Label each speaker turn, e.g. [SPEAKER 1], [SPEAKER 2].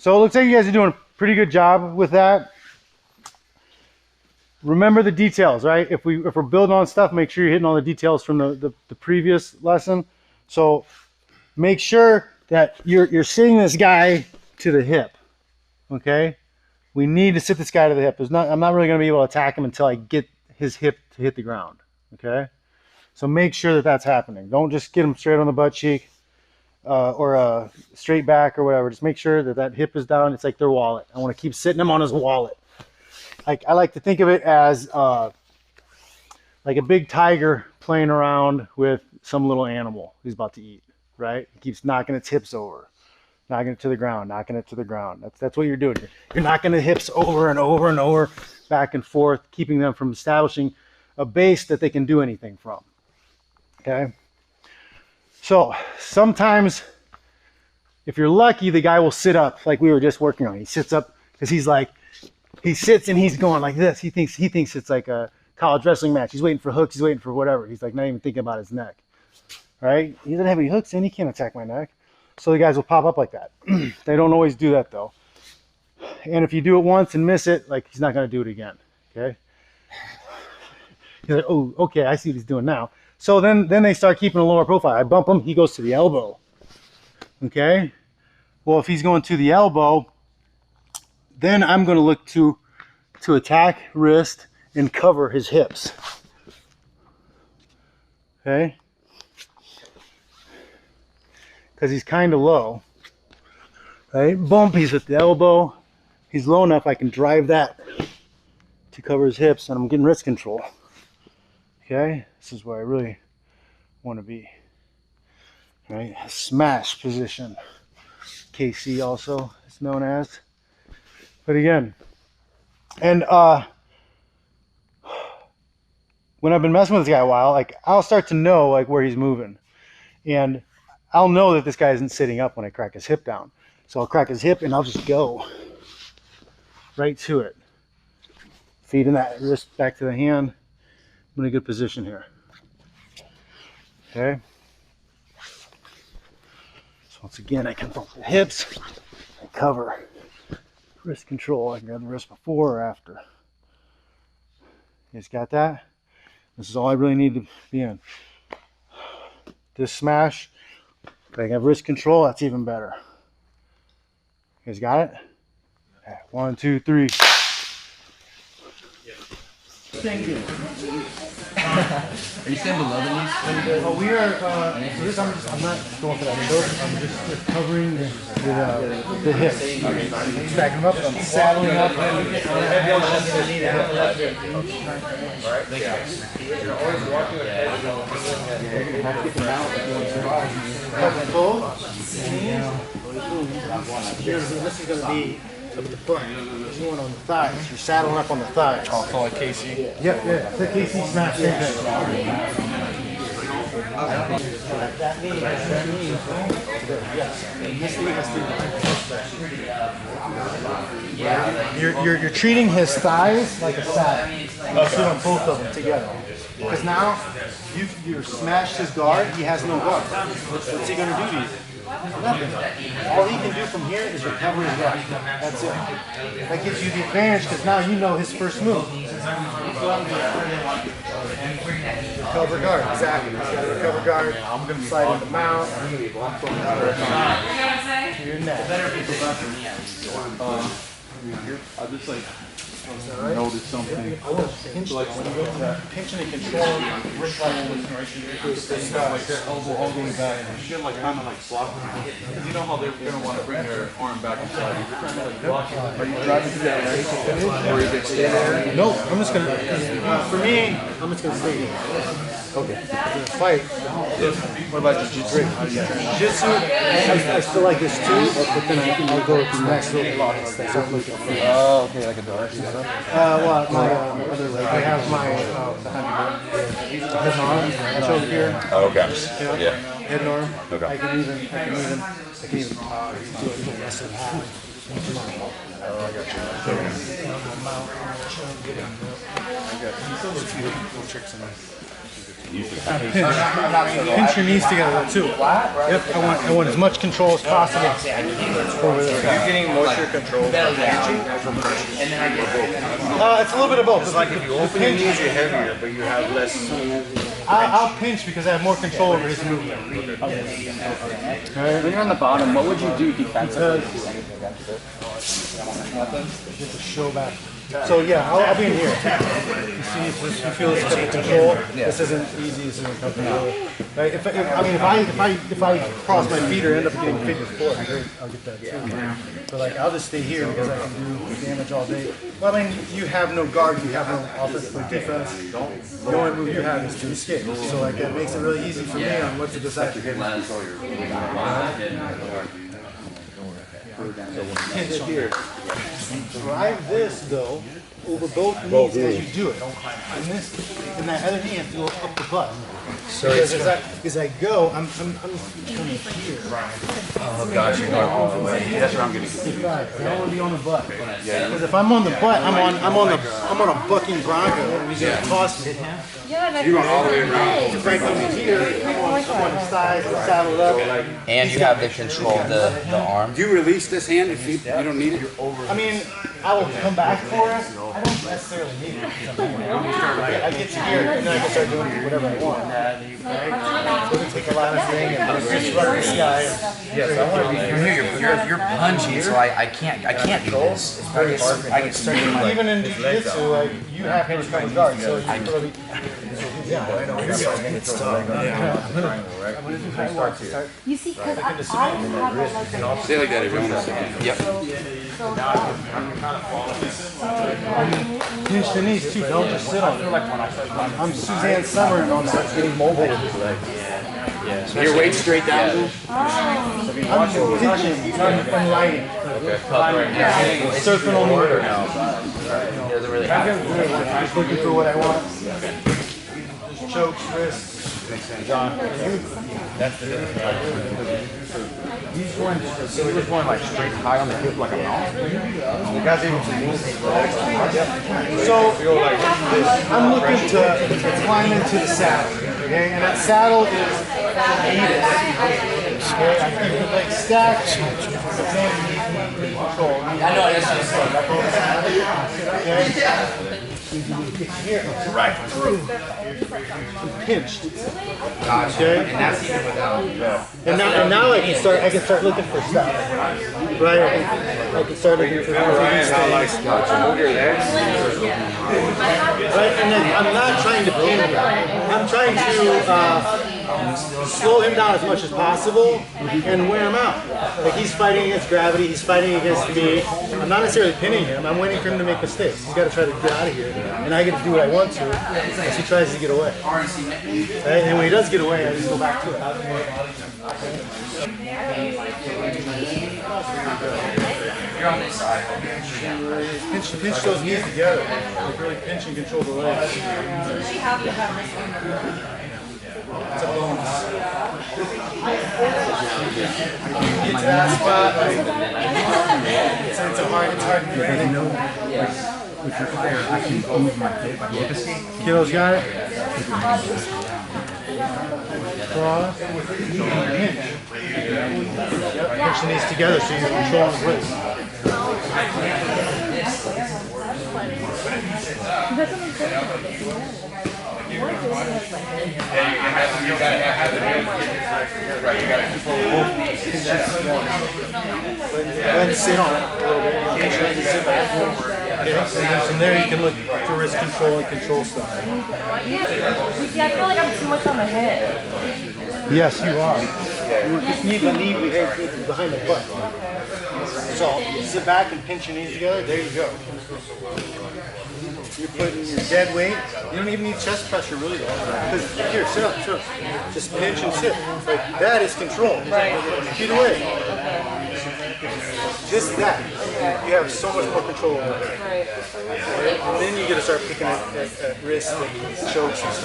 [SPEAKER 1] So it looks like you guys are doing a pretty good job with that. Remember the details, right? If we're building on stuff, make sure you're hitting all the details from the previous lesson. So make sure that you're sitting this guy to the hip. Okay? We need to sit this guy to the hip. I'm not really going to be able to attack him until I get his hip to hit the ground. Okay? So make sure that that's happening. Don't just get him straight on the butt cheek or straight back or whatever. Just make sure that that hip is down. It's like their wallet. I want to keep sitting him on his wallet. Like I like to think of it as like a big tiger playing around with some little animal he's about to eat, right? He keeps knocking its hips over, knocking it to the ground, knocking it to the ground. That's what you're doing. You're knocking the hips over and over and over, back and forth, keeping them from establishing a base that they can do anything from. Okay? So sometimes, if you're lucky, the guy will sit up like we were just working on. He sits up because he sits and he's going like this. He thinks it's like a college wrestling match. He's waiting for hooks. He's waiting for whatever. He's like not even thinking about his neck. Right? He doesn't have any hooks in. He can't attack my neck. So the guys will pop up like that. They don't always do that though. And if you do it once and miss it, like he's not going to do it again. Okay? He's like, oh, okay, I see what he's doing now. So then they start keeping a lower profile. I bump him. He goes to the elbow. Okay? Well, if he's going to the elbow, then I'm going to look to attack wrist and cover his hips. Okay? Because he's kind of low. Right? Bump, he's at the elbow. He's low enough I can drive that to cover his hips, and I'm getting wrist control. Okay? This is where I really want to be. Right? Smash position. KC also is known as. But again, and when I've been messing with this guy a while, like I'll start to know like where he's moving, and I'll know that this guy isn't sitting up when I crack his hip down. So I'll crack his hip and I'll just go right to it, feeding that wrist back to the hand. I'm in a good position here. Okay. So once again, I can bump the hips, I cover. Wrist control. I can grab the wrist before or after. You guys got that? This is all I really need to be in. This smash, if I can have wrist control, that's even better. You guys got it? Okay, 1, 2, 3. Thank you.
[SPEAKER 2] Are you staying below the knees?
[SPEAKER 1] Oh, we are. So this, I'm not going for that window. I'm just covering the hips. Stacking them up. I'm saddling up. This is going to be up at the front. There's one on the thighs. You're saddling up on the thighs.
[SPEAKER 2] Oh, so like KC?
[SPEAKER 1] Yep, yeah. It's a KC smash. That means yes. You're treating his thighs like a saddle. You sit on both of them together. Because now you smashed his guard. He has no guard. What's he gonna do to you? Nothing. All he can do from here is recover his guard. That's it. That gives you the advantage because now you know his first move. Recover guard, exactly. He's got to recover guard. I'm going to slide in the mount. I'm going to be blocked from your neck.
[SPEAKER 2] I just like noticed something.
[SPEAKER 1] I want to pinch like when you go to pinching and controlling wrist right here.
[SPEAKER 2] Elbow all the way back. You should like kind of like block them. Because you know how they're going to want to bring their arm back inside. You're trying to like block it. Are you driving through that right to finish? Or is it stay there?
[SPEAKER 1] No, I'm just going to, for me, I'm just going to stay here. Okay. I'm going to fight.
[SPEAKER 2] What about jiu-jitsu?
[SPEAKER 1] Jiu-jitsu, I still like this too, but then I'll go with the next little block.
[SPEAKER 2] Oh, okay, like a dart.
[SPEAKER 1] Well, my other leg. I have my head and arm. That's over here.
[SPEAKER 3] Oh, okay. Yeah.
[SPEAKER 1] Head and arm.
[SPEAKER 3] Okay.
[SPEAKER 1] I can even do a little less than half.
[SPEAKER 3] Oh, I got you.
[SPEAKER 1] I got you. Little tricks in there. Pinch your knees together too. Yep, I want as much control as possible over this guy.
[SPEAKER 3] You're getting most of your control from pinching or from punching?
[SPEAKER 1] It's a little bit of both.
[SPEAKER 3] It's like if you open your knees, you're heavier, but you have less.
[SPEAKER 1] I'll pinch because I have more control over his movement.
[SPEAKER 4] When you're on the bottom, what would you do defensively?
[SPEAKER 1] Just to show back. So yeah, I'll be in here. You see, you feel this type of control. This isn't easy. This isn't comfortable. Right? If I cross my feet or end up getting fit before, I'll get that too. But like, I'll just stay here because I can do damage all day. Well, I mean, you have no guard, you have no offense or defense. The only move you have is to escape. So like, that makes it really easy for me on what to decide. Drive this though over both knees as you do it. And that other knee has to go up the butt. So because as I go, I'm coming here.
[SPEAKER 2] Oh gosh, you're going all the way. That's where I'm getting confused.
[SPEAKER 1] I don't want to be on the butt. Because if I'm on the butt, I'm on a bucking bronco, and he's gonna toss me.
[SPEAKER 2] You're going all the way around.
[SPEAKER 1] If I come in here, I'm on his thighs, saddled up.
[SPEAKER 5] And you have the control of the arm.
[SPEAKER 6] Do you release this hand if you don't need it?
[SPEAKER 1] I mean, I will come back for it. I don't necessarily need it. I get to here, and then I can start doing whatever I want. It doesn't take a lot of thing, and just run this guy.
[SPEAKER 5] Yes, I want to be. You're punching, so I can't do this. I can start doing like.
[SPEAKER 1] Even in jiu-jitsu, like you have to become a guard, so you probably. Yeah, I know. It's tough.
[SPEAKER 7] You see, because I have like
[SPEAKER 6] Stay like that if you want to sit.
[SPEAKER 5] Yep.
[SPEAKER 1] Pinch the knees too. Don't just sit on it. I'm Suzanne Summer and I'm getting mobile.
[SPEAKER 6] Your weight straight down.
[SPEAKER 1] I'm pinching and lighting. Surfing on the water now. Just looking for what I want. Just chokes, wrists.
[SPEAKER 2] John, he's going, so we're just going like straight high on the hip like a mouse. The guy's able to move his legs.
[SPEAKER 1] So I'm looking to climb into the saddle, okay? And that saddle is heated. Okay, I keep the legs stacked. Control. I know that's okay. Here, right through. Pinched. Okay.
[SPEAKER 5] And that's even without.
[SPEAKER 1] And now I can start looking for stuff. Right? I can start looking for stuff. Right? And then I'm not trying to pin him. I'm trying to slow him down as much as possible and wear him out. Like he's fighting against gravity, he's fighting against me. I'm not necessarily pinning him, I'm waiting for him to make mistakes. He's got to try to get out of here. And I get to do what I want to as he tries to get away. Right? And when he does get away, I just go back to it.
[SPEAKER 5] You're on this side.
[SPEAKER 1] Pinch those knees together. Like really pinch and control the legs. It's a bonus. Get to that spot. It's hard to get anything.
[SPEAKER 4] With your fire, I can move my hip. I can escape.
[SPEAKER 1] Kiddo's got it. Cross. Pinch. Yep, pinch the knees together so you're controlling his wrist. Then sit on it a little bit. Make sure you sit back. Okay, and then from there you can look for wrist control and control stuff.
[SPEAKER 7] I feel like I'm too much on the head.
[SPEAKER 1] Yes, you are. You just need the knee behind the butt. So sit back and pinch your knees together. There you go. You're putting your dead weight. You don't even need chest pressure really though. Because here, sit up, sit up. Just pinch and sit. Like that is control. Feet away. Just that. You have so much more control over it. And then you get to start picking at wrists and chokes and stuff.